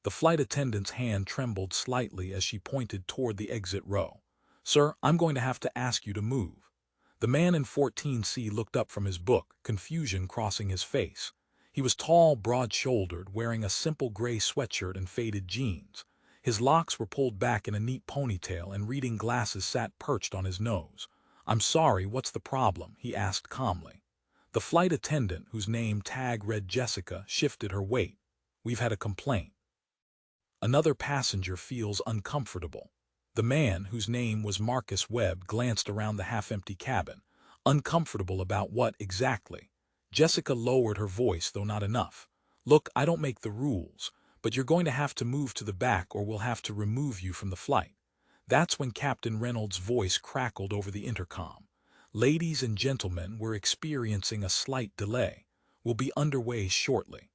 The flight attendant's hand trembled slightly as she pointed toward the exit row. "Sir, I'm going to have to ask you to move." The man in 14C looked up from his book, confusion crossing his face. He was tall, broad-shouldered, wearing a simple gray sweatshirt and faded jeans. His locks were pulled back in a neat ponytail and reading glasses sat perched on his nose. "I'm sorry, what's the problem?" he asked calmly. The flight attendant, whose name tag read Jessica, shifted her weight. "We've had a complaint. Another passenger feels uncomfortable." The man, whose name was Marcus Webb, glanced around the half-empty cabin. "Uncomfortable about what exactly?" Jessica lowered her voice, though not enough. "Look, I don't make the rules, but you're going to have to move to the back or we'll have to remove you from the flight." That's when Captain Reynolds' voice crackled over the intercom. "Ladies and gentlemen, we're experiencing a slight delay. We'll be underway shortly."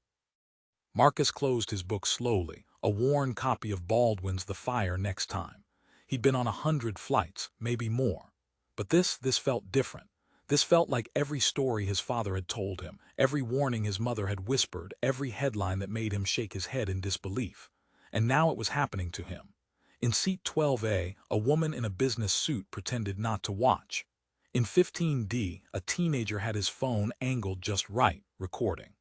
Marcus closed his book slowly, a worn copy of Baldwin's The Fire Next Time. He'd been on 100 flights, maybe more. But this felt different. This felt like every story his father had told him, every warning his mother had whispered, every headline that made him shake his head in disbelief. And now it was happening to him. In seat 12A, a woman in a business suit pretended not to watch. In 15D, a teenager had his phone angled just right, recording.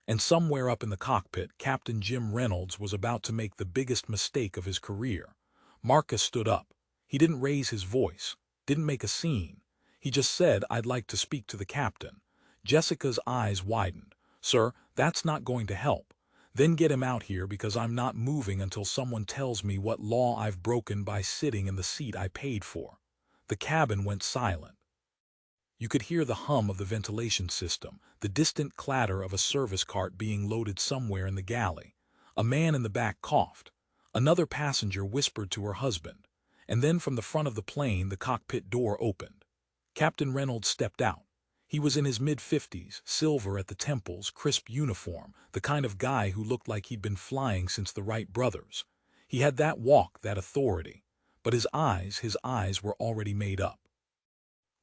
And somewhere up in the cockpit, Captain Jim Reynolds was about to make the biggest mistake of his career. Marcus stood up. He didn't raise his voice, didn't make a scene. He just said, "I'd like to speak to the captain." Jessica's eyes widened. "Sir, that's not going to help. Then get him out here because I'm not moving until someone tells me what law I've broken by sitting in the seat I paid for." The cabin went silent. You could hear the hum of the ventilation system, the distant clatter of a service cart being loaded somewhere in the galley. A man in the back coughed. Another passenger whispered to her husband. And then from the front of the plane, the cockpit door opened. Captain Reynolds stepped out. He was in his mid-50s, silver at the temples, crisp uniform, the kind of guy who looked like he'd been flying since the Wright brothers. He had that walk, that authority. But his eyes were already made up.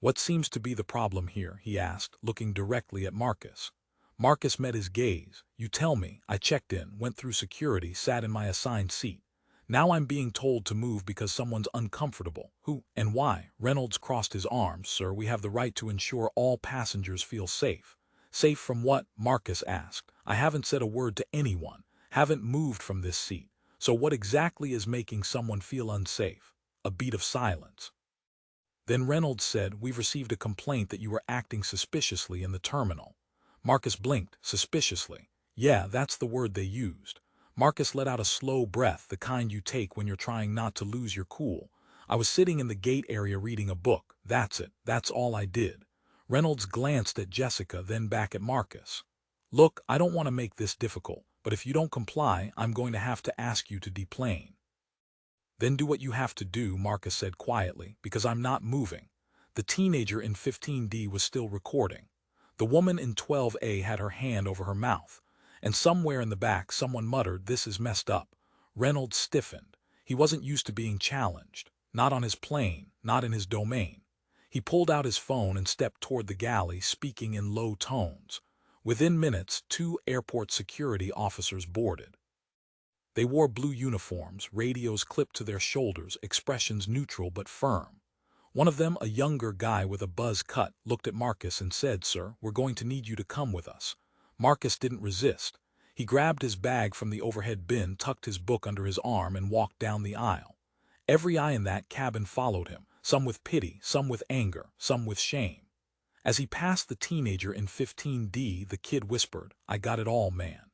"What seems to be the problem here?" he asked, looking directly at Marcus. Marcus met his gaze. "You tell me. I checked in, went through security, sat in my assigned seat. Now I'm being told to move because someone's uncomfortable. Who and why?" Reynolds crossed his arms. "Sir, we have the right to ensure all passengers feel safe." "Safe from what?" Marcus asked. "I haven't said a word to anyone, haven't moved from this seat. So what exactly is making someone feel unsafe?" A beat of silence. Then Reynolds said, "We've received a complaint that you were acting suspiciously in the terminal." Marcus blinked. "Suspiciously?" "Yeah, that's the word they used." Marcus let out a slow breath, the kind you take when you're trying not to lose your cool. "I was sitting in the gate area reading a book. That's it. That's all I did." Reynolds glanced at Jessica, then back at Marcus. "Look, I don't want to make this difficult, but if you don't comply, I'm going to have to ask you to deplane." "Then do what you have to do," Marcus said quietly, "because I'm not moving." The teenager in 15D was still recording. The woman in 12A had her hand over her mouth. And somewhere in the back someone muttered, "This is messed up." Reynolds stiffened. He wasn't used to being challenged. Not on his plane, not in his domain. He pulled out his phone and stepped toward the galley, speaking in low tones. Within minutes, 2 airport security officers boarded. They wore blue uniforms, radios clipped to their shoulders, expressions neutral but firm. One of them, a younger guy with a buzz cut, looked at Marcus and said, "Sir, we're going to need you to come with us." Marcus didn't resist. He grabbed his bag from the overhead bin, tucked his book under his arm, and walked down the aisle. Every eye in that cabin followed him, some with pity, some with anger, some with shame. As he passed the teenager in 15D, the kid whispered, "I got it all, man."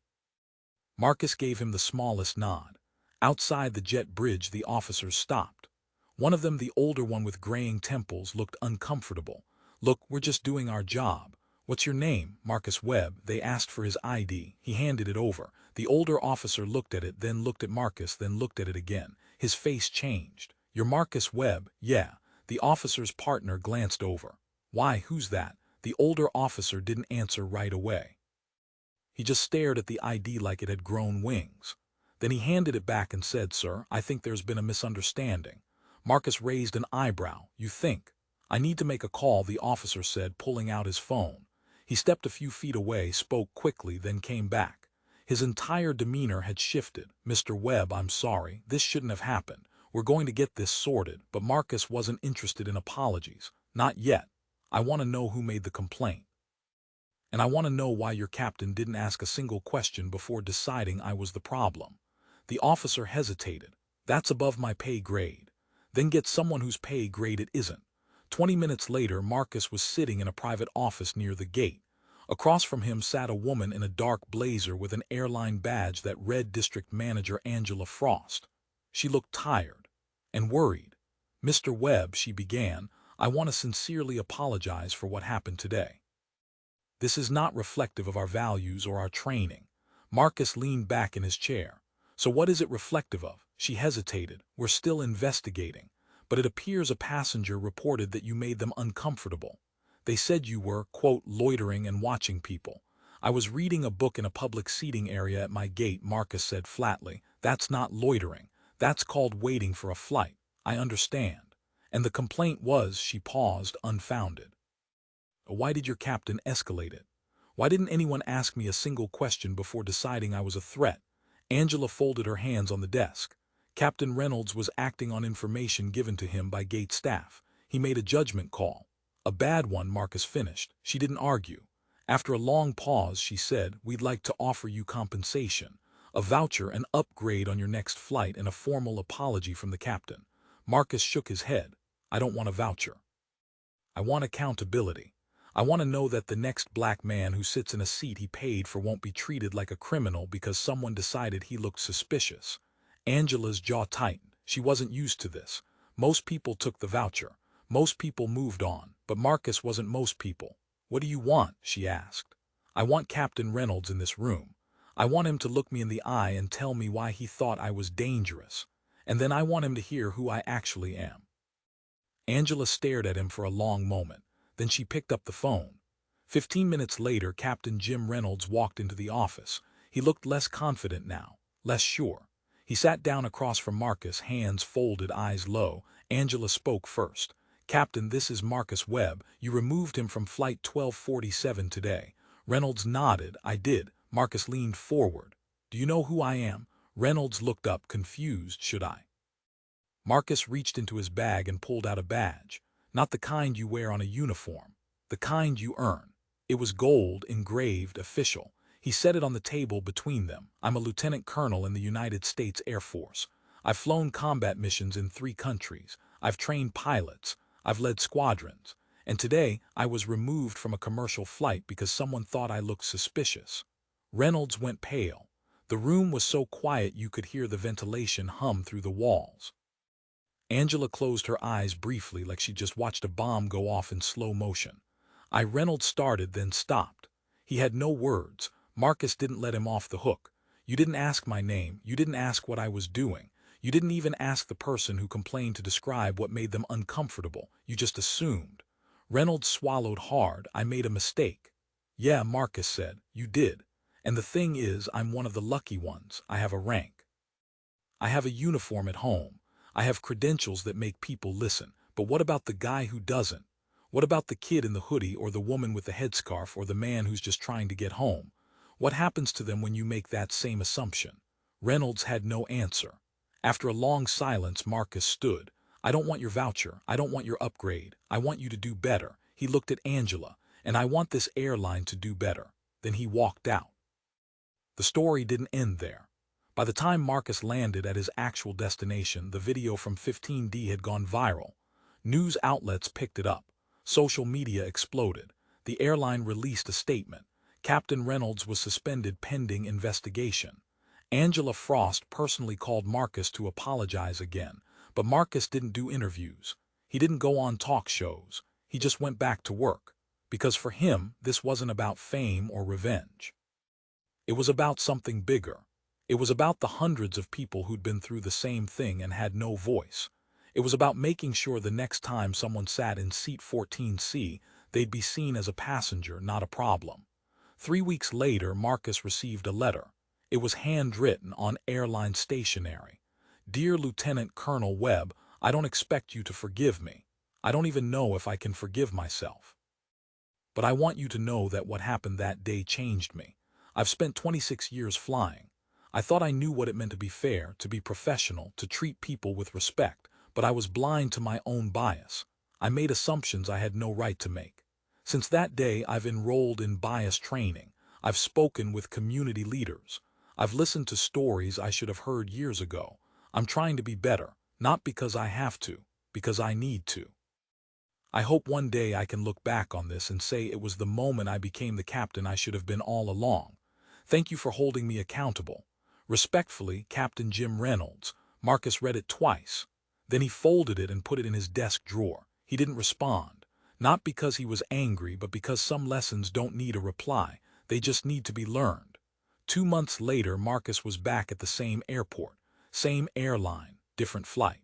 Marcus gave him the smallest nod. Outside the jet bridge, the officers stopped. One of them, the older one with graying temples, looked uncomfortable. "Look, we're just doing our job." "What's your name?" "Marcus Webb." They asked for his ID. He handed it over. The older officer looked at it, then looked at Marcus, then looked at it again. His face changed. "You're Marcus Webb?" "Yeah." The officer's partner glanced over. "Why, who's that?" The older officer didn't answer right away. He just stared at the ID like it had grown wings. Then he handed it back and said, "Sir, I think there's been a misunderstanding." Marcus raised an eyebrow. "You think?" "I need to make a call," the officer said, pulling out his phone. He stepped a few feet away, spoke quickly, then came back. His entire demeanor had shifted. "Mr. Webb, I'm sorry, this shouldn't have happened. We're going to get this sorted," but Marcus wasn't interested in apologies. "Not yet. I want to know who made the complaint. And I want to know why your captain didn't ask a single question before deciding I was the problem." The officer hesitated. "That's above my pay grade." "Then get someone whose pay grade it isn't." 20 minutes later, Marcus was sitting in a private office near the gate. Across from him sat a woman in a dark blazer with an airline badge that read District Manager Angela Frost. She looked tired and worried. "Mr. Webb," she began, "I want to sincerely apologize for what happened today. This is not reflective of our values or our training." Marcus leaned back in his chair. "So what is it reflective of?" She hesitated. "We're still investigating. But it appears a passenger reported that you made them uncomfortable. They said you were, quote, loitering and watching people." "I was reading a book in a public seating area at my gate," Marcus said flatly. "That's not loitering. That's called waiting for a flight." "I understand. And the complaint was," she paused, "unfounded. Why did your captain escalate it? Why didn't anyone ask me a single question before deciding I was a threat?" Angela folded her hands on the desk. "Captain Reynolds was acting on information given to him by gate staff. He made a judgment call." "A bad one," Marcus finished. She didn't argue. After a long pause, she said, "We'd like to offer you compensation, a voucher, an upgrade on your next flight, and a formal apology from the captain." Marcus shook his head. "I don't want a voucher. I want accountability. I want to know that the next black man who sits in a seat he paid for won't be treated like a criminal because someone decided he looked suspicious." Angela's jaw tightened. She wasn't used to this. Most people took the voucher. Most people moved on. But Marcus wasn't most people. "What do you want?" she asked. "I want Captain Reynolds in this room. I want him to look me in the eye and tell me why he thought I was dangerous. And then I want him to hear who I actually am." Angela stared at him for a long moment. Then she picked up the phone. 15 minutes later, Captain Jim Reynolds walked into the office. He looked less confident now, less sure. He sat down across from Marcus, hands folded, eyes low. Angela spoke first. "Captain, this is Marcus Webb. You removed him from Flight 1247 today." Reynolds nodded. "I did." Marcus leaned forward. "Do you know who I am?" Reynolds looked up, confused. "Should I?" Marcus reached into his bag and pulled out a badge. "Not the kind you wear on a uniform. The kind you earn." It was gold, engraved, official. He set it on the table between them. "I'm a lieutenant colonel in the United States Air Force. I've flown combat missions in 3 countries. I've trained pilots. I've led squadrons. And today I was removed from a commercial flight because someone thought I looked suspicious." Reynolds went pale. The room was so quiet you could hear the ventilation hum through the walls. Angela closed her eyes briefly, like she just watched a bomb go off in slow motion. Reynolds started, then stopped. He had no words. Marcus didn't let him off the hook. "You didn't ask my name. You didn't ask what I was doing. You didn't even ask the person who complained to describe what made them uncomfortable. You just assumed." Reynolds swallowed hard. "I made a mistake." "Yeah," Marcus said, "you did. And the thing is, I'm one of the lucky ones. I have a rank. I have a uniform at home. I have credentials that make people listen. But what about the guy who doesn't? What about the kid in the hoodie, or the woman with the headscarf, or the man who's just trying to get home? What happens to them when you make that same assumption?" Reynolds had no answer. After a long silence, Marcus stood. "I don't want your voucher. I don't want your upgrade. I want you to do better." He looked at Angela. "And I want this airline to do better." Then he walked out. The story didn't end there. By the time Marcus landed at his actual destination, the video from 15D had gone viral. News outlets picked it up. Social media exploded. The airline released a statement. Captain Reynolds was suspended pending investigation. Angela Frost personally called Marcus to apologize again, but Marcus didn't do interviews. He didn't go on talk shows. He just went back to work. Because for him, this wasn't about fame or revenge. It was about something bigger. It was about the hundreds of people who'd been through the same thing and had no voice. It was about making sure the next time someone sat in seat 14C, they'd be seen as a passenger, not a problem. 3 weeks later, Marcus received a letter. It was handwritten on airline stationery. "Dear Lieutenant Colonel Webb, I don't expect you to forgive me. I don't even know if I can forgive myself. But I want you to know that what happened that day changed me. I've spent 26 years flying. I thought I knew what it meant to be fair, to be professional, to treat people with respect, but I was blind to my own bias. I made assumptions I had no right to make. Since that day, I've enrolled in bias training. I've spoken with community leaders. I've listened to stories I should have heard years ago. I'm trying to be better, not because I have to, because I need to. I hope one day I can look back on this and say it was the moment I became the captain I should have been all along. Thank you for holding me accountable. Respectfully, Captain Jim Reynolds. Marcus read it twice. Then he folded it and put it in his desk drawer. He didn't respond. Not because he was angry, but because some lessons don't need a reply. They just need to be learned. 2 months later, Marcus was back at the same airport. Same airline, different flight.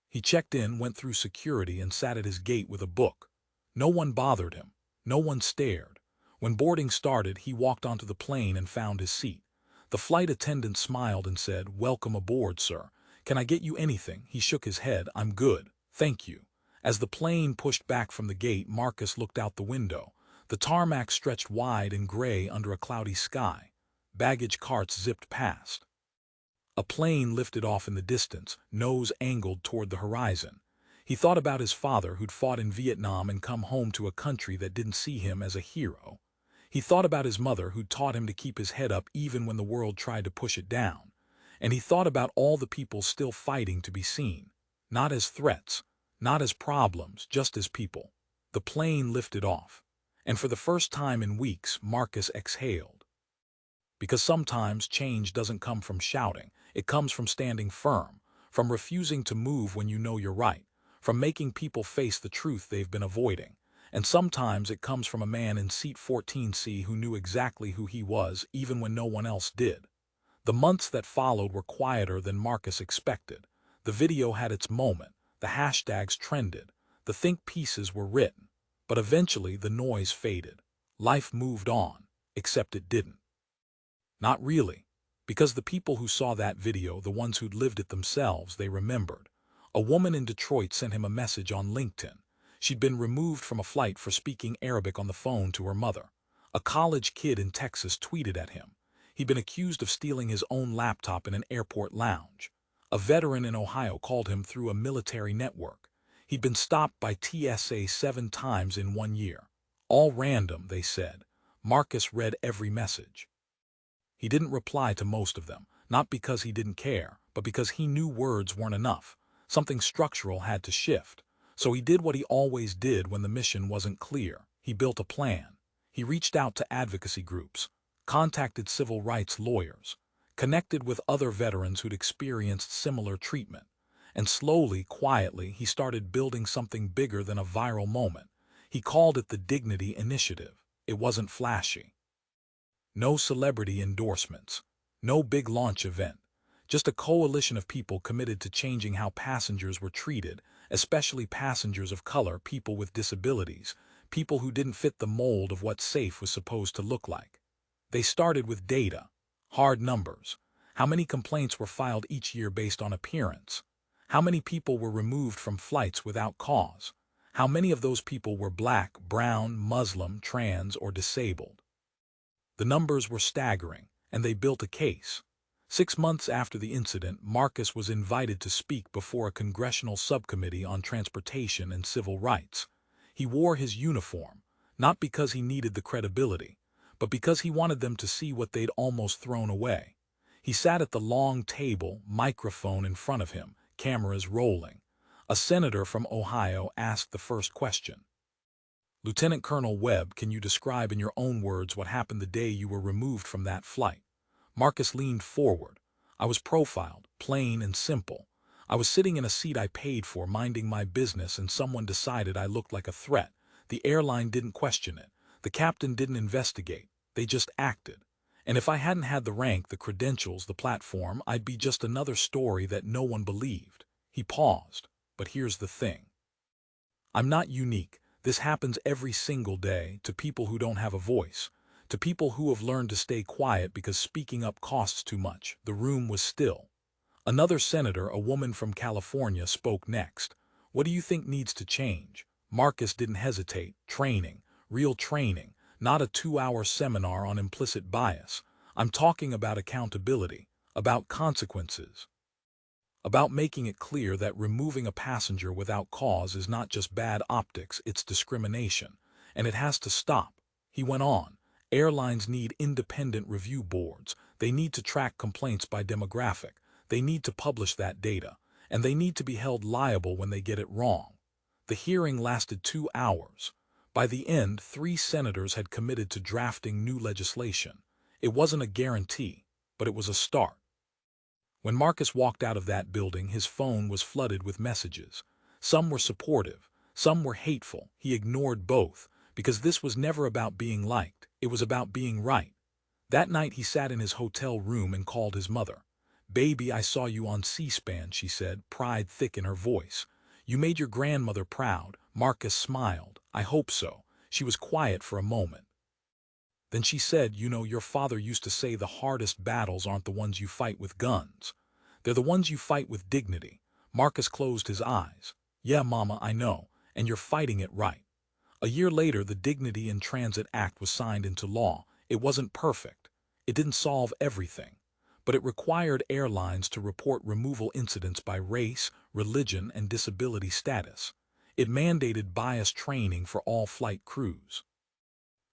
He checked in, went through security, and sat at his gate with a book. No one bothered him. No one stared. When boarding started, he walked onto the plane and found his seat. The flight attendant smiled and said, "Welcome aboard, sir. Can I get you anything?" He shook his head. "I'm good, thank you." As the plane pushed back from the gate, Marcus looked out the window. The tarmac stretched wide and gray under a cloudy sky. Baggage carts zipped past. A plane lifted off in the distance, nose angled toward the horizon. He thought about his father who'd fought in Vietnam and come home to a country that didn't see him as a hero. He thought about his mother who'd taught him to keep his head up even when the world tried to push it down. And he thought about all the people still fighting to be seen. Not as threats, not as problems, just as people. The plane lifted off. And for the first time in weeks, Marcus exhaled. Because sometimes change doesn't come from shouting. It comes from standing firm, from refusing to move when you know you're right, from making people face the truth they've been avoiding. And sometimes it comes from a man in seat 14C who knew exactly who he was, even when no one else did. The months that followed were quieter than Marcus expected. The video had its moment, the hashtags trended, the think pieces were written. But eventually the noise faded. Life moved on, except it didn't. Not really. Because the people who saw that video, the ones who'd lived it themselves, they remembered. A woman in Detroit sent him a message on LinkedIn. She'd been removed from a flight for speaking Arabic on the phone to her mother. A college kid in Texas tweeted at him. He'd been accused of stealing his own laptop in an airport lounge. A veteran in Ohio called him through a military network. He'd been stopped by TSA 7 times in 1 year. All random, they said. Marcus read every message. He didn't reply to most of them, not because he didn't care, but because he knew words weren't enough. Something structural had to shift. So he did what he always did when the mission wasn't clear. He built a plan. He reached out to advocacy groups, contacted civil rights lawyers, connected with other veterans who'd experienced similar treatment. And slowly, quietly, he started building something bigger than a viral moment. He called it the Dignity Initiative. It wasn't flashy. No celebrity endorsements. No big launch event. Just a coalition of people committed to changing how passengers were treated, especially passengers of color, people with disabilities, people who didn't fit the mold of what safe was supposed to look like. They started with data, hard numbers. How many complaints were filed each year based on appearance? How many people were removed from flights without cause? How many of those people were black, brown, Muslim, trans, or disabled? The numbers were staggering, and they built a case. 6 months after the incident, Marcus was invited to speak before a congressional subcommittee on transportation and civil rights. He wore his uniform, not because he needed the credibility, but because he wanted them to see what they'd almost thrown away. He sat at the long table, microphone in front of him, cameras rolling. A senator from Ohio asked the first question. "Lieutenant Colonel Webb, can you describe in your own words what happened the day you were removed from that flight?" Marcus leaned forward. "I was profiled, plain and simple. I was sitting in a seat I paid for, minding my business, and someone decided I looked like a threat. The airline didn't question it. The captain didn't investigate. They just acted. And if I hadn't had the rank, the credentials, the platform, I'd be just another story that no one believed." He paused. "But here's the thing. I'm not unique. This happens every single day to people who don't have a voice, to people who have learned to stay quiet because speaking up costs too much." The room was still. Another senator, a woman from California, spoke next. "What do you think needs to change?" Marcus didn't hesitate. "Training. Real training. not a 2-hour seminar on implicit bias. I'm talking about accountability, about consequences, about making it clear that removing a passenger without cause is not just bad optics, it's discrimination. And it has to stop. He went on. Airlines need independent review boards. They need to track complaints by demographic. They need to publish that data. And they need to be held liable when they get it wrong. The hearing lasted 2 hours. By the end, 3 senators had committed to drafting new legislation. It wasn't a guarantee, but it was a start. When Marcus walked out of that building, his phone was flooded with messages. Some were supportive, some were hateful. He ignored both, because this was never about being liked. It was about being right. That night he sat in his hotel room and called his mother. "Baby, I saw you on C-SPAN," she said, pride thick in her voice. "You made your grandmother proud." Marcus smiled. "I hope so." She was quiet for a moment. Then she said, "You know, your father used to say the hardest battles aren't the ones you fight with guns. They're the ones you fight with dignity." Marcus closed his eyes. "Yeah, Mama, I know, and you're fighting it right." A year later, the Dignity in Transit Act was signed into law. It wasn't perfect. It didn't solve everything. But it required airlines to report removal incidents by race, religion, and disability status. It mandated bias training for all flight crews.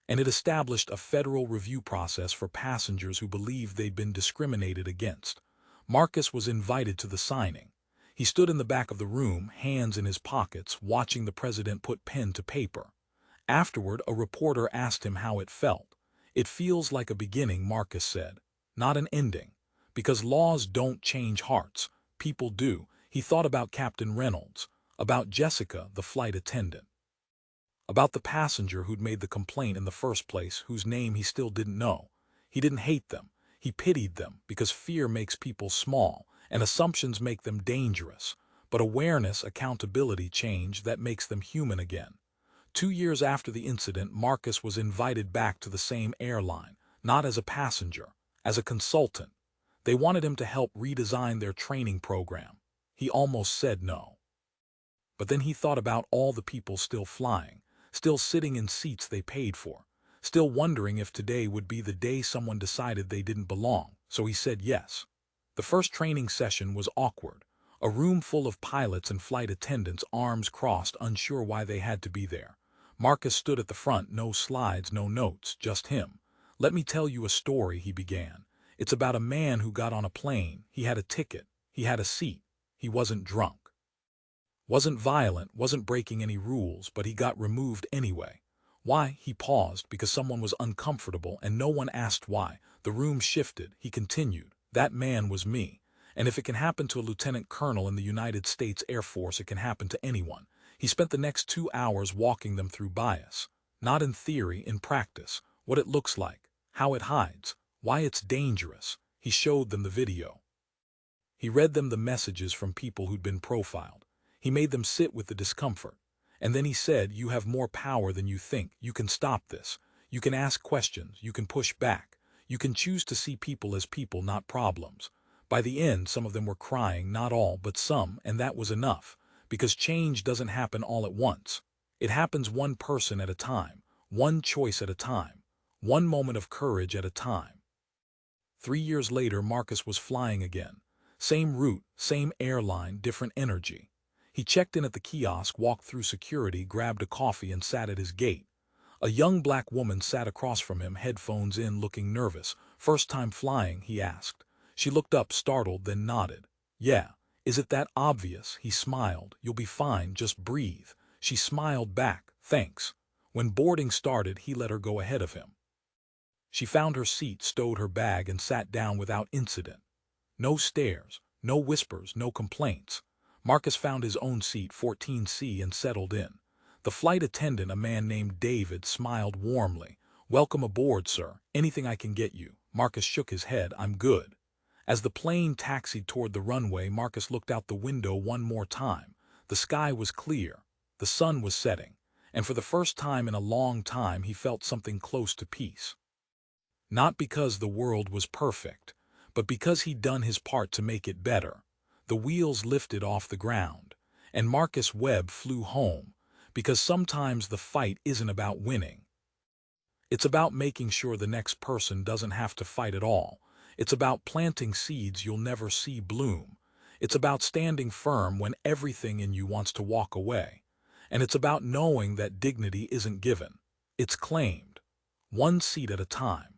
And it established a federal review process for passengers who believed they'd been discriminated against. Marcus was invited to the signing. He stood in the back of the room, hands in his pockets, watching the president put pen to paper. Afterward, a reporter asked him how it felt. "It feels like a beginning," Marcus said, "not an ending. Because laws don't change hearts. People do." He thought about Captain Reynolds, about Jessica, the flight attendant, about the passenger who'd made the complaint in the first place, whose name he still didn't know. He didn't hate them. He pitied them, because fear makes people small, and assumptions make them dangerous. But awareness, accountability, change, that makes them human again. 2 years after the incident, Marcus was invited back to the same airline, not as a passenger, as a consultant. They wanted him to help redesign their training program. He almost said no. But then he thought about all the people still flying, still sitting in seats they paid for, still wondering if today would be the day someone decided they didn't belong. So he said yes. The first training session was awkward. A room full of pilots and flight attendants, arms crossed, unsure why they had to be there. Marcus stood at the front, no slides, no notes, just him. "Let me tell you a story," he began. "It's about a man who got on a plane. He had a ticket. He had a seat. He wasn't drunk. Wasn't violent, wasn't breaking any rules, but he got removed anyway. Why?" He paused. "Because someone was uncomfortable, and no one asked why." The room shifted. He continued. "That man was me. And if it can happen to a lieutenant colonel in the United States Air Force, it can happen to anyone." He spent the next 2 hours walking them through bias. Not in theory, in practice. What it looks like, how it hides, why it's dangerous. He showed them the video. He read them the messages from people who'd been profiled. He made them sit with the discomfort. And then he said, "You have more power than you think. You can stop this. You can ask questions. You can push back. You can choose to see people as people, not problems." By the end, some of them were crying, not all, but some, and that was enough. Because change doesn't happen all at once. It happens one person at a time, one choice at a time, one moment of courage at a time. 3 years later, Marcus was flying again. Same route, same airline, different energy. He checked in at the kiosk, walked through security, grabbed a coffee, and sat at his gate. A young black woman sat across from him, headphones in, looking nervous. "First time flying?" he asked. She looked up, startled, then nodded. "Yeah. Is it that obvious?" He smiled. "You'll be fine, just breathe." She smiled back. "Thanks." When boarding started, he let her go ahead of him. She found her seat, stowed her bag, and sat down without incident. No stares, no whispers, no complaints. Marcus found his own seat, 14C, and settled in. The flight attendant, a man named David, smiled warmly. "Welcome aboard, sir. Anything I can get you?" Marcus shook his head. "I'm good." As the plane taxied toward the runway, Marcus looked out the window one more time. The sky was clear. The sun was setting. And for the first time in a long time, he felt something close to peace. Not because the world was perfect, but because he'd done his part to make it better. The wheels lifted off the ground, and Marcus Webb flew home, because sometimes the fight isn't about winning. It's about making sure the next person doesn't have to fight at all. It's about planting seeds you'll never see bloom. It's about standing firm when everything in you wants to walk away. And it's about knowing that dignity isn't given. It's claimed, one seat at a time.